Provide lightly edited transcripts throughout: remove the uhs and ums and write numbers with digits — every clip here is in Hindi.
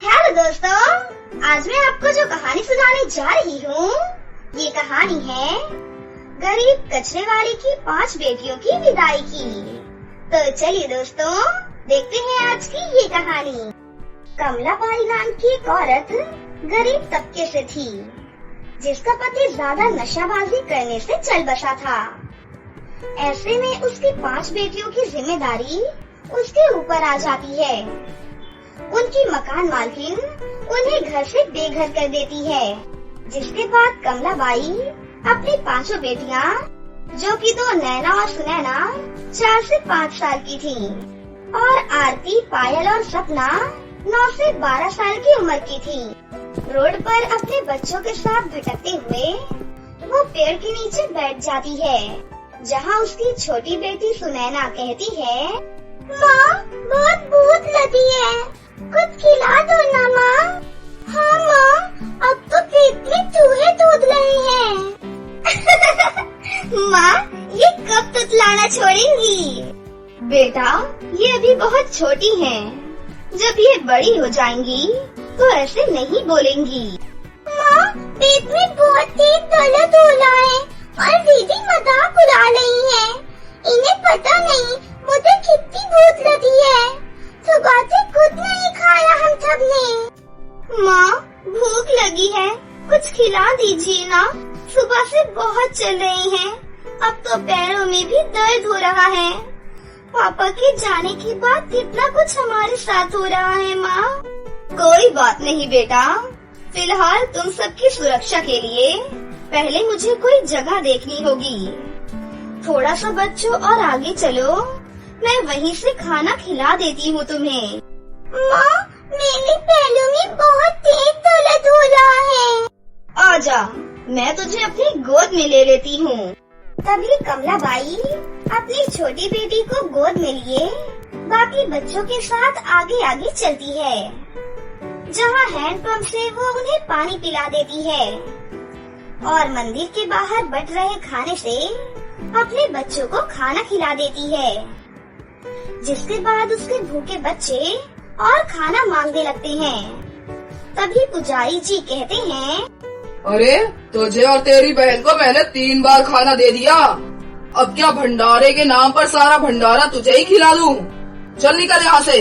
हेलो दोस्तों, आज मैं आपको जो कहानी सुनाने जा रही हूँ, ये कहानी है गरीब कचरे वाले की 5 बेटियों की विदाई की। तो चलिए दोस्तों, देखते हैं आज की ये कहानी। कमलाबाई नाम की एक औरत गरीब तबके से थी, जिसका पति ज्यादा नशाबाजी करने से चल बसा था। ऐसे में उसकी 5 बेटियों की जिम्मेदारी उसके ऊपर आ जाती है। उनकी मकान मालकिन उन्हें घर से बेघर कर देती है, जिसके बाद कमलाबाई अपनी 5 बेटियां, जो कि 2 नैना और सुनैना 4 से 5 साल की थीं, और आरती, पायल और सपना 9 से 12 साल की उम्र की थी, रोड पर अपने बच्चों के साथ भटकते हुए वो पेड़ के नीचे बैठ जाती है, जहाँ उसकी छोटी बेटी सुनैना कहती है, माँ बहुत भूख लगी है, कुछ खिला दो ना माँ। हाँ माँ, अब तो पेट में चूहे दूध रहे हैं। माँ, ये कब तुतलाना छोड़ेंगी? बेटा, ये अभी बहुत छोटी हैं। जब ये बड़ी हो जाएंगी तो ऐसे नहीं बोलेंगी। माँ, पेट में बहुत तेज दर्द हो रहा है और दीदी मजाक उड़ा रही है। इन्हें पता नहीं मुझे कितनी भूख लगी है। सुबह से कुछ नहीं खाया हम सब ने। माँ, भूख लगी है, कुछ खिला दीजिए ना। सुबह से बहुत चल रही हैं, अब तो पैरों में भी दर्द हो रहा है। पापा के जाने के बाद कितना कुछ हमारे साथ हो रहा है। माँ, कोई बात नहीं बेटा, फिलहाल तुम सबकी सुरक्षा के लिए पहले मुझे कोई जगह देखनी होगी। थोड़ा सा बच्चों और आगे चलो, मैं वहीं से खाना खिला देती हूँ तुम्हें। माँ, मेरे पैरों में बहुत तेज दर्द हो रहा है। आजा, मैं तुझे अपनी गोद में ले लेती हूँ। तभी कमलाबाई अपनी छोटी बेटी को गोद में लिए बाकी बच्चों के साथ आगे आगे चलती है, जहाँ हैंडपंप से वो उन्हें पानी पिला देती है और मंदिर के बाहर बट रहे खाने से अपने बच्चों को खाना खिला देती है। जिसके बाद उसके भूखे बच्चे और खाना मांगने लगते हैं। तभी पुजारी जी कहते हैं, अरे तुझे और तेरी बहन को मैंने 3 बार खाना दे दिया, अब क्या भंडारे के नाम पर सारा भंडारा तुझे ही खिला दूं? चल निकल यहाँ से।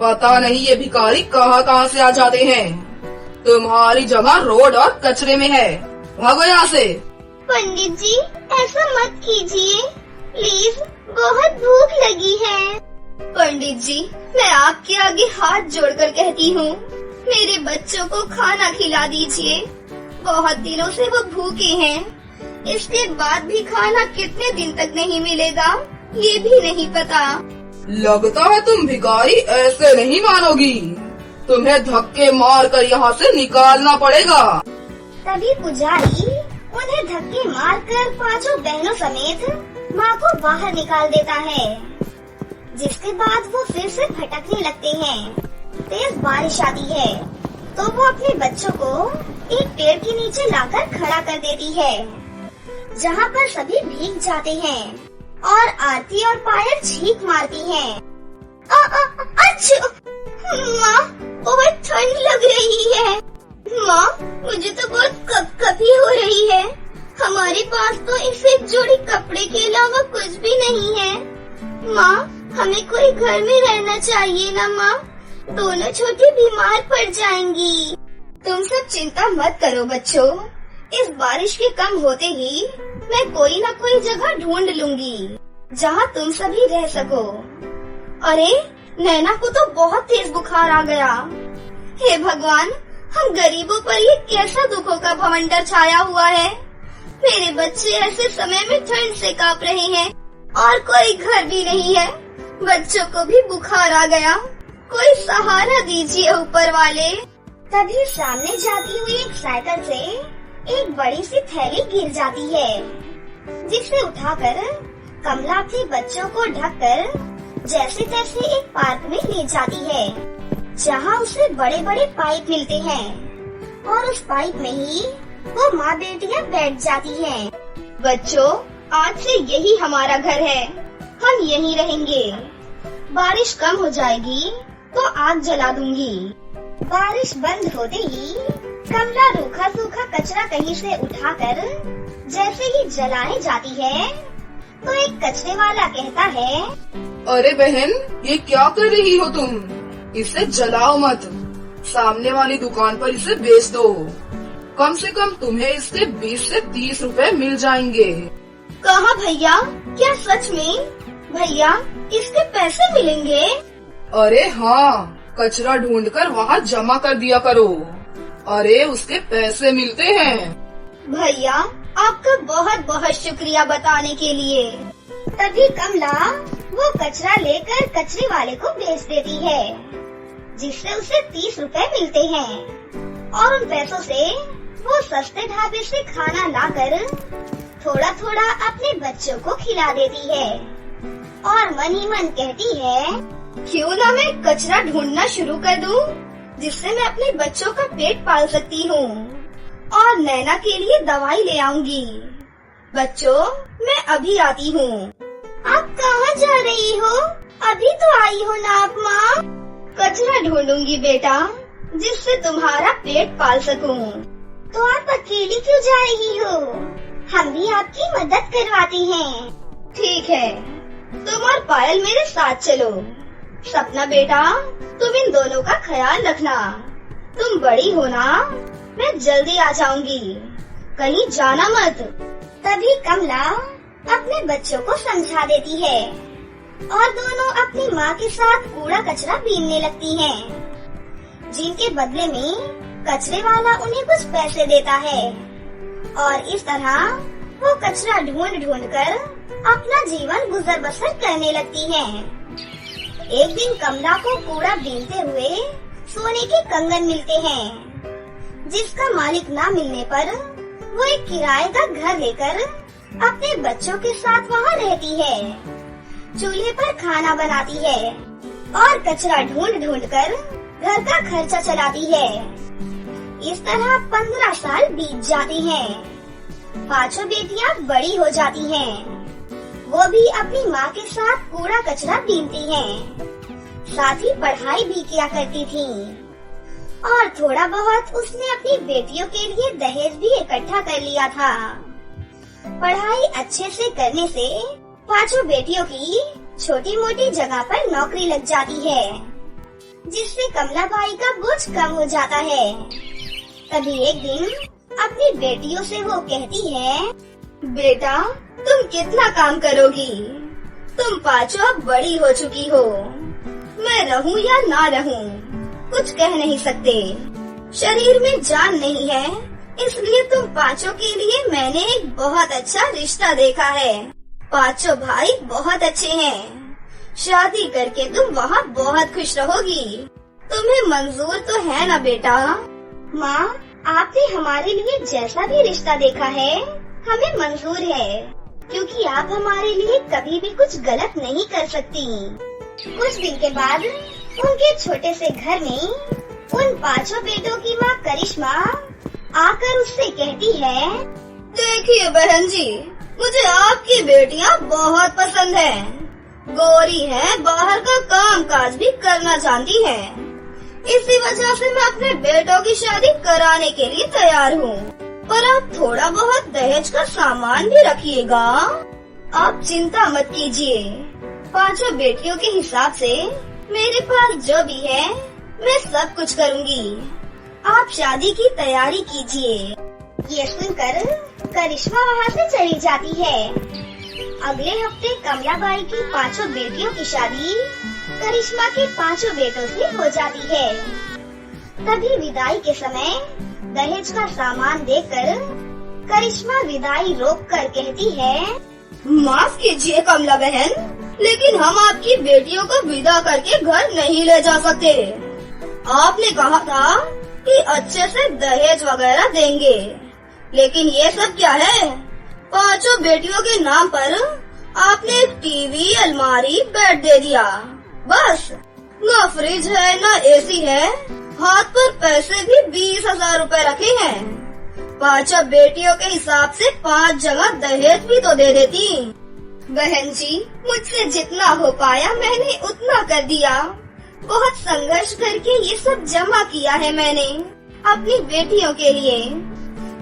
पता नहीं ये भिखारी कहाँ से आ जाते हैं। तुम्हारी जगह रोड और कचरे में है, भागो यहाँ से। पंडित जी, ऐसा मत कीजिए, प्लीज, बहुत भूख लगी है। पंडित जी, मैं आपके आगे हाथ जोड़कर कहती हूँ, मेरे बच्चों को खाना खिला दीजिए। बहुत दिनों से वो भूखे हैं, इसके बाद भी खाना कितने दिन तक नहीं मिलेगा ये भी नहीं पता। लगता है तुम भिखारी ऐसे नहीं मानोगी, तुम्हें धक्के मार कर यहाँ से निकालना पड़ेगा। तभी पुजारी उन्हें धक्के मारकर 5 बहनों समेत माँ को बाहर निकाल देता है। जिसके बाद वो फिर से भटकने लगते हैं। तेज बारिश आती है तो वो अपने बच्चों को एक पेड़ के नीचे लाकर खड़ा कर देती है, जहाँ पर सभी भीग जाते हैं और आरती और पायल छींक मारती हैं। अच्छा माँ, बहुत ठंड लग रही है। माँ, मुझे तो बहुत कपकपी हो रही है। हमारे पास तो इस एक जोड़ी कपड़े के अलावा कुछ भी नहीं है। माँ, हमें कोई घर में रहना चाहिए ना माँ, दोनों छोटी बीमार पड़ जाएंगी। तुम सब चिंता मत करो बच्चों, इस बारिश के कम होते ही मैं कोई न कोई जगह ढूंढ लूंगी जहाँ तुम सभी रह सको। अरे, नैना को तो बहुत तेज बुखार आ गया। हे भगवान, हम गरीबों पर ये कैसा दुखों का भवंडर छाया हुआ है। मेरे बच्चे ऐसे समय में ठंड से कांप रहे हैं और कोई घर भी नहीं है। बच्चों को भी बुखार आ गया, कोई सहारा दीजिए ऊपर वाले। तभी सामने जाती हुई एक साइकिल से एक बड़ी सी थैली गिर जाती है, जिसे उठाकर कमला अपने बच्चों को ढककर जैसे तैसे एक पार्क में ले जाती है, जहाँ उसे बड़े बड़े पाइप मिलते हैं और उस पाइप में ही वो माँ बेटियाँ बैठ जाती हैं। बच्चों, आज से यही हमारा घर है, हम यहीं रहेंगे। बारिश कम हो जाएगी तो आग जला दूंगी। बारिश बंद होते ही कमला रूखा सूखा कचरा कहीं से उठाकर जैसे ही जलाने जाती है तो एक कचरे वाला कहता है, अरे बहन, ये क्या कर रही हो तुम? इसे जलाओ मत, सामने वाली दुकान पर इसे बेच दो। कम से कम तुम्हें इसके 20 से 30 रुपए मिल जाएंगे। कहा भैया? क्या सच में? भैया, इसके पैसे मिलेंगे? अरे हाँ, कचरा ढूंढकर वहाँ जमा कर दिया करो। अरे उसके पैसे मिलते हैं। भैया, आपका बहुत बहुत शुक्रिया बताने के लिए। तभी कमला वो कचरा लेकर कचरे वाले को बेच देती है, जिससे उसे 30 रुपए मिलते हैं। और उन पैसों से वो सस्ते ढाबे से खाना लाकर थोड़ा थोड़ा अपने बच्चों को खिला देती है और मन ही मन कहती है, क्यों ना मैं कचरा ढूंढना शुरू कर दूं, जिससे मैं अपने बच्चों का पेट पाल सकती हूँ और नैना के लिए दवाई ले आऊंगी। बच्चों, मैं अभी आती हूँ। आप कहाँ जा रही हो? अभी तो आई हो ना आप माँ। कचरा ढूंढूंगी बेटा, जिससे तुम्हारा पेट पाल सकूं। तो आप अकेली क्यों जा रही हो? हम भी आपकी मदद करवाते हैं। ठीक है, तुम और पायल मेरे साथ चलो। सपना बेटा, तुम इन दोनों का ख्याल रखना। तुम बड़ी हो ना, मैं जल्दी आ जाऊंगी, कहीं जाना मत। तभी कमला अपने बच्चों को समझा देती है और दोनों अपनी माँ के साथ कूड़ा कचरा बीनने लगती हैं, जिनके बदले में कचरे वाला उन्हें कुछ पैसे देता है। और इस तरह वो कचरा ढूंढ ढूंढ कर अपना जीवन गुजर बसर करने लगती हैं। एक दिन कमला को कूड़ा बीनते हुए सोने के कंगन मिलते हैं, जिसका मालिक ना मिलने पर वो एक किराए का घर लेकर अपने बच्चों के साथ वहाँ रहती है, चूल्हे पर खाना बनाती है और कचरा ढूंढ ढूंढ कर घर का खर्चा चलाती है। इस तरह 15 साल बीत जाते हैं। 5 बेटियाँ बड़ी हो जाती हैं। वो भी अपनी माँ के साथ कूड़ा कचरा बीनती हैं, साथ ही पढ़ाई भी किया करती थी और थोड़ा बहुत उसने अपनी बेटियों के लिए दहेज भी इकट्ठा कर लिया था। पढ़ाई अच्छे से करने से 5 बेटियों की छोटी मोटी जगह पर नौकरी लग जाती है, जिससे कमलाबाई का बोझ कम हो जाता है। तभी एक दिन अपनी बेटियों से वो कहती है, बेटा, तुम कितना काम करोगी? तुम 5 अब बड़ी हो चुकी हो। मैं रहूं या ना रहूं, कुछ कह नहीं सकते। शरीर में जान नहीं है, इसलिए तुम 5 के लिए मैंने एक बहुत अच्छा रिश्ता देखा है। 5 भाई बहुत अच्छे हैं। शादी करके तुम वहाँ बहुत खुश रहोगी। तुम्हें मंजूर तो है ना बेटा? माँ, आपने हमारे लिए जैसा भी रिश्ता देखा है हमें मंजूर है, क्योंकि आप हमारे लिए कभी भी कुछ गलत नहीं कर सकती। कुछ दिन के बाद उनके छोटे से घर में उन 5 बेटों की माँ करिश्मा आकर उससे कहती है, देखिए बहन जी, मुझे आपकी बेटियाँ बहुत पसंद हैं। गोरी हैं, बाहर का काम काज भी करना जानती हैं। इसी वजह से मैं अपने बेटों की शादी कराने के लिए तैयार हूँ, पर आप थोड़ा बहुत दहेज का सामान भी रखिएगा। आप चिंता मत कीजिए, 5 बेटियों के हिसाब से मेरे पास जो भी है मैं सब कुछ करूँगी। आप शादी की तैयारी कीजिए। ये सुनकर करिश्मा वहाँ से चली जाती है। अगले हफ्ते कमलाबाई की 5 बेटियों की शादी करिश्मा के 5 बेटों से हो जाती है। तभी विदाई के समय दहेज का सामान देकर करिश्मा विदाई रोककर कहती है, माफ कीजिए कमला बहन, लेकिन हम आपकी बेटियों को विदा करके घर नहीं ले जा सकते। आपने कहा था कि अच्छे से दहेज वगैरह देंगे, लेकिन ये सब क्या है? 5 बेटियों के नाम पर आपने एक टीवी, अलमारी, बेड दे दिया। बस, न फ्रिज है न एसी है, हाथ पर पैसे भी 20,000 रुपए रखे हैं। 5 बेटियों के हिसाब से 5 जगह दहेज भी तो दे देती। बहन जी, मुझसे जितना हो पाया मैंने उतना कर दिया। बहुत संघर्ष करके ये सब जमा किया है मैंने अपनी बेटियों के लिए।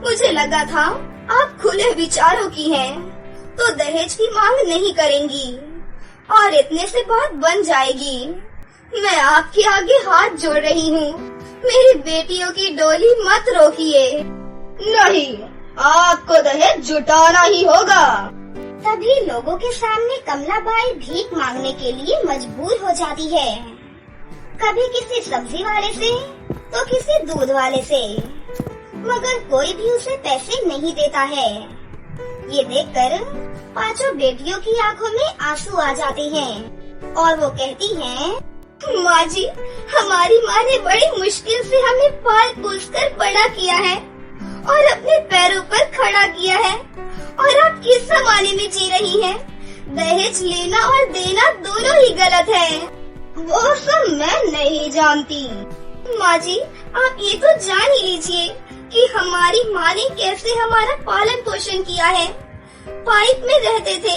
मुझे लगा था आप खुले विचारों की हैं, तो दहेज की मांग नहीं करेंगी और इतने से बात बन जाएगी। मैं आपके आगे हाथ जोड़ रही हूँ, मेरी बेटियों की डोली मत रोकिए। नहीं, आपको दहेज जुटाना ही होगा। तभी लोगों के सामने कमलाबाई भीख मांगने के लिए मजबूर हो जाती है, कभी किसी सब्जी वाले से तो किसी दूध वाले से, मगर कोई भी उसे पैसे नहीं देता है। ये देखकर पांचों बेटियों की आंखों में आंसू आ जाते हैं और वो कहती हैं, माँ जी, हमारी माँ ने बड़ी मुश्किल से हमें पाल पोस कर बड़ा किया है और अपने पैरों पर खड़ा किया है, और आप किस जमाने में जी रही हैं? दहेज लेना और देना दोनों ही गलत है। वो सब मैं नहीं जानती। माँ जी, आप ये तो जान ही लीजिए कि हमारी माँ ने कैसे हमारा पालन पोषण किया है। पाइप में रहते थे,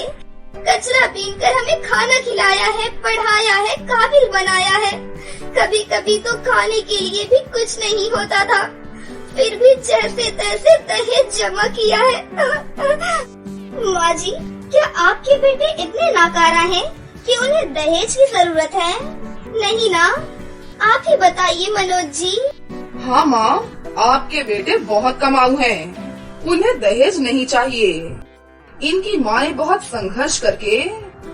कचरा बीनकर हमें खाना खिलाया है, पढ़ाया है, काबिल बनाया है। कभी कभी तो खाने के लिए भी कुछ नहीं होता था, फिर भी जैसे तैसे दहेज जमा किया है। माँ जी, क्या आपके बेटे इतने नाकारा हैं कि उन्हें दहेज की जरूरत है? नहीं ना, आप ही बताइए मनोज जी। हाँ माँ, आपके बेटे बहुत कमाऊ हैं, उन्हें दहेज नहीं चाहिए। इनकी माँ ने बहुत संघर्ष करके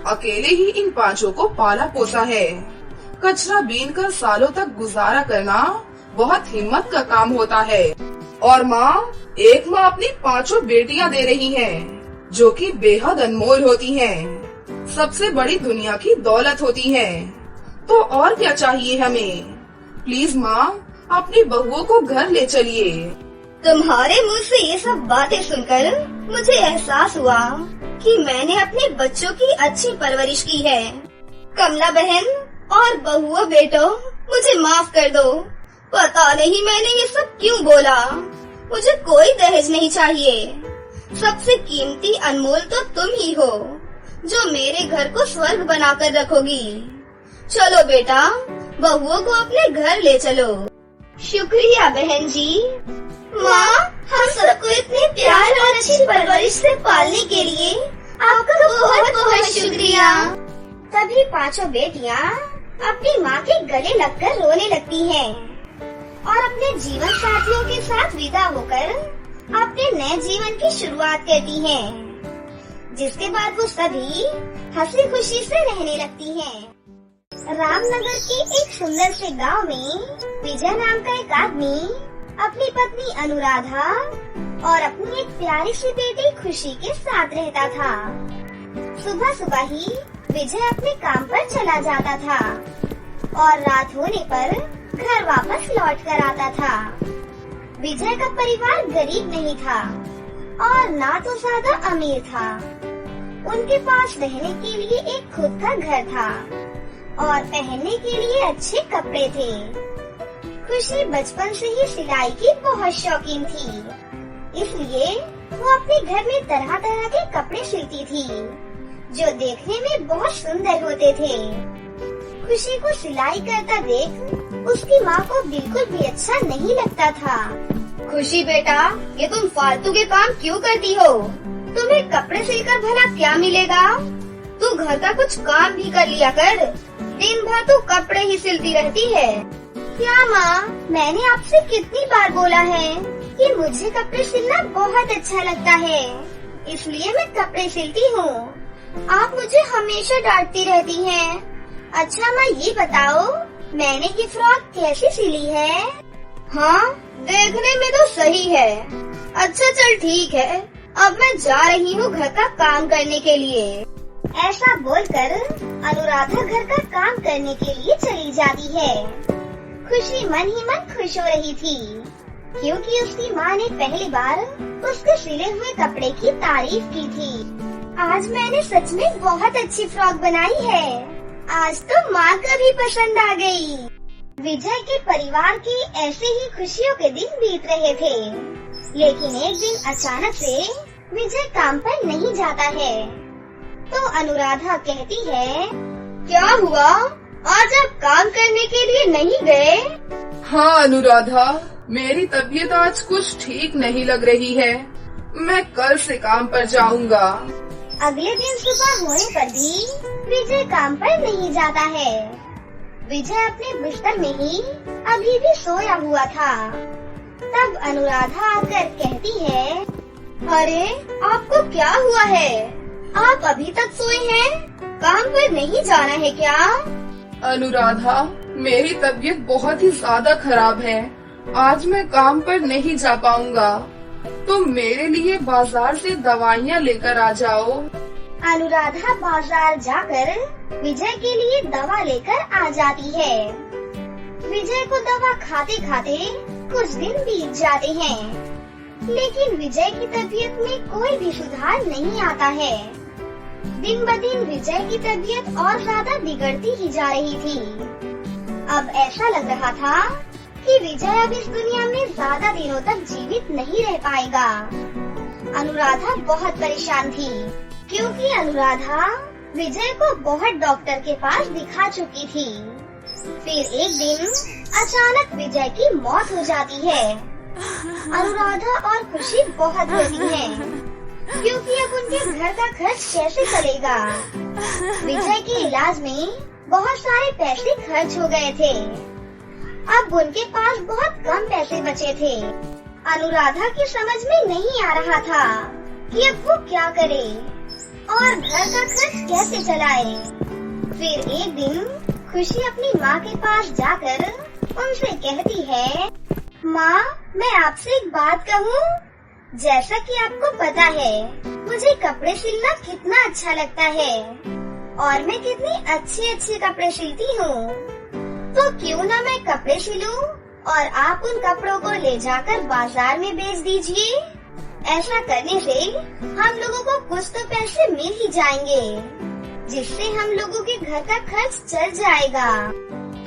अकेले ही इन पांचों को पाला पोसा है। कचरा बीनकर सालों तक गुजारा करना बहुत हिम्मत का काम होता है। और माँ, एक माँ अपनी पांचों बेटियाँ दे रही हैं, जो कि बेहद अनमोल होती हैं, सबसे बड़ी दुनिया की दौलत होती हैं। तो और क्या चाहिए हमें? प्लीज माँ, अपनी बहुओं को घर ले चलिए। तुम्हारे मुंह से ये सब बातें सुनकर मुझे एहसास हुआ कि मैंने अपने बच्चों की अच्छी परवरिश की है। कमला बहन और बहुओं बेटो, मुझे माफ कर दो। पता नहीं मैंने ये सब क्यों बोला। मुझे कोई दहेज नहीं चाहिए। सबसे कीमती अनमोल तो तुम ही हो, जो मेरे घर को स्वर्ग बनाकर रखोगी। चलो बेटा, बहुओं को अपने घर ले चलो। शुक्रिया बहन जी। माँ, हम सबको इतने प्यार और अच्छी परवरिश से पालने के लिए आपका बहुत बहुत शुक्रिया। तभी पांचों बेटियाँ अपनी माँ के गले लगकर रोने लगती हैं और अपने जीवन साथियों के साथ विदा होकर अपने नए जीवन की शुरुआत करती हैं, जिसके बाद वो सभी हंसी खुशी से रहने लगती हैं। रामनगर के एक सुंदर से गांव में विजय नाम का एक आदमी अपनी पत्नी अनुराधा और अपनी एक प्यारी सी बेटी खुशी के साथ रहता था। सुबह सुबह ही विजय अपने काम पर चला जाता था और रात होने पर घर वापस लौट कर आता था। विजय का परिवार गरीब नहीं था और ना तो ज्यादा अमीर था। उनके पास रहने के लिए एक खुद का घर था और पहनने के लिए अच्छे कपड़े थे। खुशी बचपन से ही सिलाई की बहुत शौकीन थी, इसलिए वो अपने घर में तरह तरह के कपड़े सिलती थी, जो देखने में बहुत सुंदर होते थे। खुशी को सिलाई करता देख उसकी माँ को बिल्कुल भी अच्छा नहीं लगता था। खुशी बेटा, ये तुम फालतू के काम क्यों करती हो? तुम्हें कपड़े सिलकर भला क्या मिलेगा? तू घर का कुछ काम भी कर लिया कर। दिन भर तू कपड़े ही सिलती रहती है। क्या माँ, मैंने आपसे कितनी बार बोला है कि मुझे कपड़े सिलना बहुत अच्छा लगता है, इसलिए मैं कपड़े सिलती हूँ। आप मुझे हमेशा डांटती रहती हैं। अच्छा माँ, ये बताओ मैंने ये फ्रॉक कैसी सिली है? हाँ, देखने में तो सही है। अच्छा चल ठीक है, अब मैं जा रही हूँ घर का काम करने के लिए। ऐसा बोलकर अनुराधा घर का काम करने के लिए चली जाती है। खुशी मन ही मन खुश हो रही थी, क्योंकि उसकी माँ ने पहली बार उसके सिले हुए कपड़े की तारीफ की थी। आज मैंने सच में बहुत अच्छी फ्रॉक बनाई है। आज तो माँ को भी पसंद आ गई। विजय के परिवार के ऐसे ही खुशियों के दिन बीत रहे थे, लेकिन एक दिन अचानक से विजय काम पर नहीं जाता है। तो अनुराधा कहती है, क्या हुआ? आज आप काम करने के लिए नहीं गए? हाँ अनुराधा, मेरी तबीयत आज कुछ ठीक नहीं लग रही है। मैं कल से काम पर जाऊंगा। अगले दिन सुबह होने पर भी विजय काम पर नहीं जाता है। विजय अपने बिस्तर में ही अभी भी सोया हुआ था। तब अनुराधा आकर कहती है, अरे आपको क्या हुआ है? आप अभी तक सोए हैं? काम पर नहीं जाना है क्या? अनुराधा, मेरी तबीयत बहुत ही ज्यादा खराब है। आज मैं काम पर नहीं जा पाऊंगा। तुम मेरे लिए बाजार से दवाइयाँ लेकर आ जाओ। अनुराधा बाजार जाकर विजय के लिए दवा लेकर आ जाती है। विजय को दवा खाते खाते कुछ दिन बीत जाते हैं, लेकिन विजय की तबीयत में कोई भी सुधार नहीं आता है। दिन ब दिन विजय की तबीयत और ज्यादा बिगड़ती ही जा रही थी। अब ऐसा लग रहा था कि विजय अब इस दुनिया में ज्यादा दिनों तक जीवित नहीं रह पाएगा। अनुराधा बहुत परेशान थी, क्योंकि अनुराधा विजय को बहुत डॉक्टर के पास दिखा चुकी थी। फिर एक दिन अचानक विजय की मौत हो जाती है। अनुराधा और खुशी बहुत रोती हैं, क्योंकि अब उनके घर का खर्च कैसे चलेगा। विजय के इलाज में बहुत सारे पैसे खर्च हो गए थे। अब उनके पास बहुत कम पैसे बचे थे। अनुराधा की समझ में नहीं आ रहा था कि अब वो क्या करे और घर का खर्च कैसे चलाए। फिर एक दिन खुशी अपनी माँ के पास जाकर उनसे कहती है, माँ, मैं आपसे एक बात कहूँ? जैसा कि आपको पता है, मुझे कपड़े सिलना कितना अच्छा लगता है और मैं कितनी अच्छे कपड़े सिलती हूँ। तो क्यों ना मैं कपड़े सिलूं और आप उन कपड़ों को ले जाकर बाजार में बेच दीजिए। ऐसा करने से हम लोगों को कुछ तो पैसे मिल ही जाएंगे, जिससे हम लोगों के घर का खर्च चल जाएगा।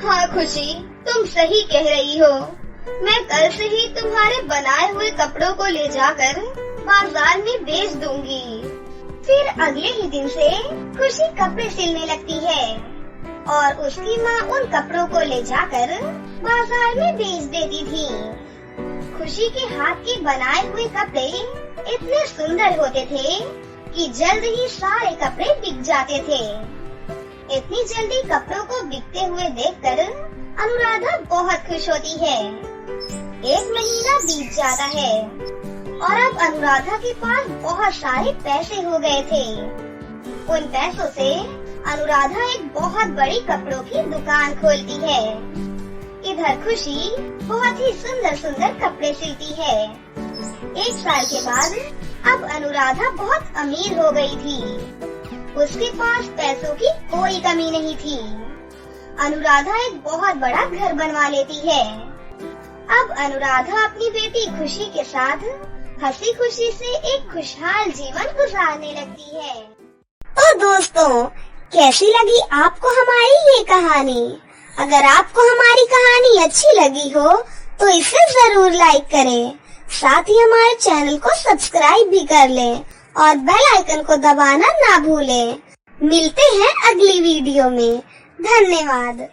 हाँ खुशी, तुम सही कह रही हो। मैं कल से ही तुम्हारे बनाए हुए कपड़ों को ले जाकर बाजार में बेच दूंगी। फिर अगले ही दिन से खुशी कपड़े सिलने लगती है और उसकी माँ उन कपड़ों को ले जाकर बाजार में बेच देती थी। खुशी के हाथ के बनाए हुए कपड़े इतने सुंदर होते थे कि जल्द ही सारे कपड़े बिक जाते थे। इतनी जल्दी कपड़ों को बिकते हुए देखकर अनुराधा बहुत खुश होती है। एक महीना बीत जाता है और अब अनुराधा के पास बहुत सारे पैसे हो गए थे। उन पैसों से अनुराधा एक बहुत बड़ी कपड़ों की दुकान खोलती है। इधर खुशी बहुत ही सुंदर कपड़े सिलती है। एक साल के बाद अब अनुराधा बहुत अमीर हो गई थी। उसके पास पैसों की कोई कमी नहीं थी। अनुराधा एक बहुत बड़ा घर बनवा लेती है। अब अनुराधा अपनी बेटी खुशी के साथ हंसी खुशी से एक खुशहाल जीवन गुजारने लगती है। तो दोस्तों, कैसी लगी आपको हमारी ये कहानी? अगर आपको हमारी कहानी अच्छी लगी हो तो इसे जरूर लाइक करें। साथ ही हमारे चैनल को सब्सक्राइब भी कर लें और बेल आइकन को दबाना ना भूलें। मिलते हैं अगली वीडियो में। धन्यवाद।